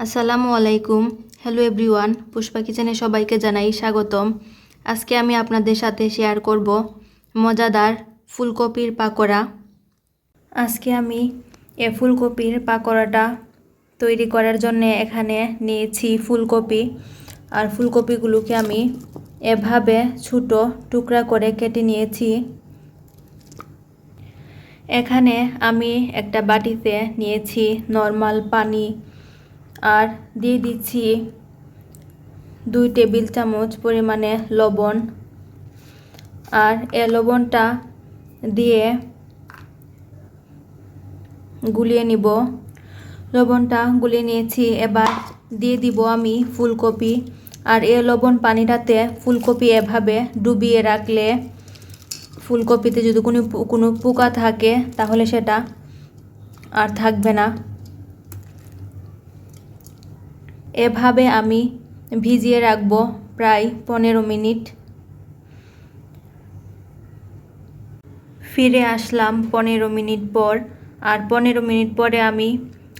আসসালামু আলাইকুম। Hello everyone, Pushpa কিচেনে সবাইকে জানাই স্বাগতম। আজকে আমি আপনাদের সাথে শেয়ার করব মজাদার ফুলকপির পাকোড়া। আজকে আমি ফুলকপির পাকোড়াটা তৈরি করার জন্য এখানে নিয়েছি ফুলকপি। আর ফুলকপিগুলোকে আমি এভাবে ছোট টুকরা করে কেটে নিয়েছি। এখানে আমি একটা বাটিতে নিয়েছি নর্মাল পানি আর দিয়ে দিচ্ছি 2 টেবিল চামচ পরিমাণে লবণ। আর এই লবণটা দিয়ে গুলিয়ে নিব। লবণটা গুলিয়ে নিয়েছি। এবার দিয়ে দিব আমি ফুলকপি। আর এই লবণ পানিটাতে ফুলকপি এভাবে ডুবিয়ে রাখলে ফুলকপিতে যদি কোনো পোকা থাকে তাহলে সেটা আর থাকবে না। এভাবে আমি ভিজিয়ে রাখবো প্রায় 15 মিনিট। ফিরে আসলাম 15 মিনিট পর। আর 15 মিনিট পরে আমি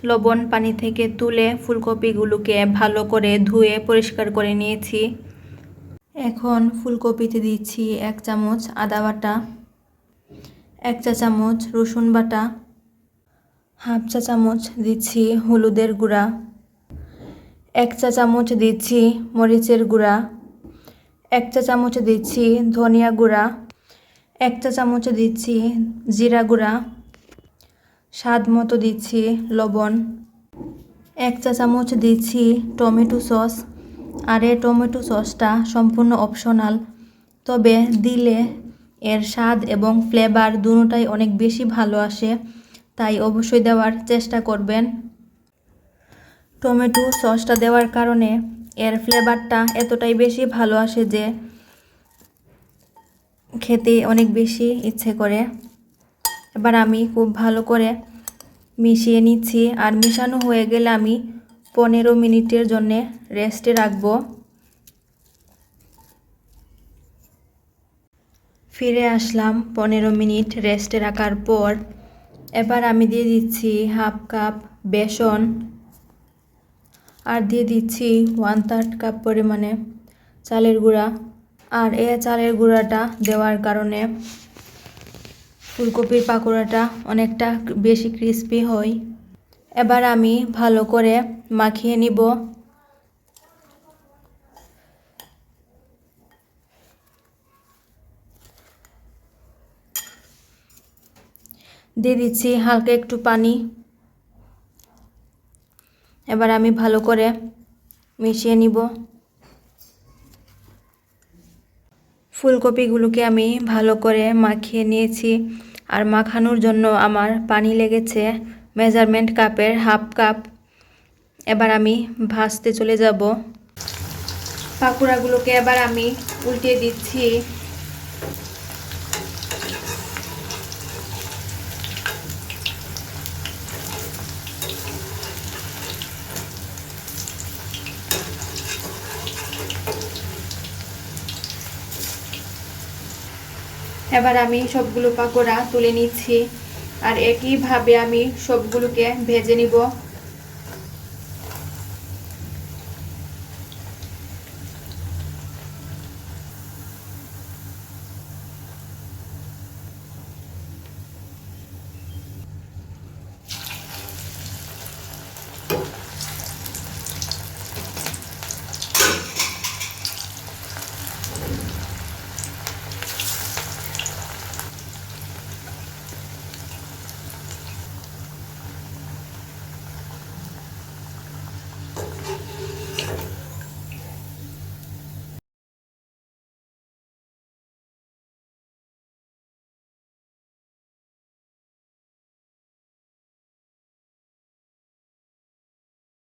লবণ পানি থেকে তুলে ফুলকপিগুলোকে ভালো করে ধুয়ে পরিষ্কার করে নিয়েছি। এখন ফুলকপিতে দিচ্ছি 1 চামচ আদা বাটা, 1 চা চামচ রসুন বাটা, হাফ চা চামচ দিচ্ছি হলুদের গুঁড়া, 1 চা চামচ দিচ্ছি মরিচের গুঁড়া, 1 চা চামচ দিচ্ছি ধনিয়া গুঁড়া, 1 চা চামচ দিচ্ছি জিরা গুঁড়া, স্বাদ মতো দিচ্ছি লবণ, 1 চা চামচ দিচ্ছি টমেটো সস। আর এই টমেটো সসটা সম্পূর্ণ অপশনাল, তবে দিলে এর স্বাদ এবং ফ্লেভার দুটোটাই অনেক বেশি ভালো আসে, তাই অবশ্যই দেওয়ার চেষ্টা করবেন। টমেটো সসটা দেওয়ার কারণে এর ফ্লেভারটা এতটাই বেশি ভালো আসে যে খেতে অনেক বেশি ইচ্ছে করে। এবার আমি খুব ভালো করে মিশিয়ে নিচ্ছি। আর মিশানো হয়ে গেলে আমি 15 মিনিটের জন্য রেস্টে রাখবো। ফিরে আসলাম 15 মিনিট রেস্টে রাখার পর। এবার আমি দিয়ে দিচ্ছি হাফ কাপ বেসন আর দিয়ে দিচ্ছি 1/3 কাপ পরিমাণে চালের গুঁড়া। আর এই চালের গুঁড়াটা দেওয়ার কারণে ফুলকপির পাকোড়াটা অনেকটা বেশি ক্রিস্পি হয়। এবার আমি ভালো করে মাখিয়ে নিব। দিয়ে দিচ্ছি হালকা একটু পানি। এবার আমি ভালো করে মিশিয়ে নিব। ফুলকপিগুলোকে আমি ভালো করে মাখিয়ে নিয়েছি। আর মাখানোর জন্য আমার পানি লেগেছে মেজারমেন্ট কাপের হাফ কাপ। এবার আমি ভাজতে চলে যাব। পাকোড়াগুলোকে এবার আমি উল্টে দিচ্ছি। এবার আমি সবগুলো পাকোড়া তুলে নিচ্ছি। আর একইভাবে আমি সবগুলোকে ভেজে নিব।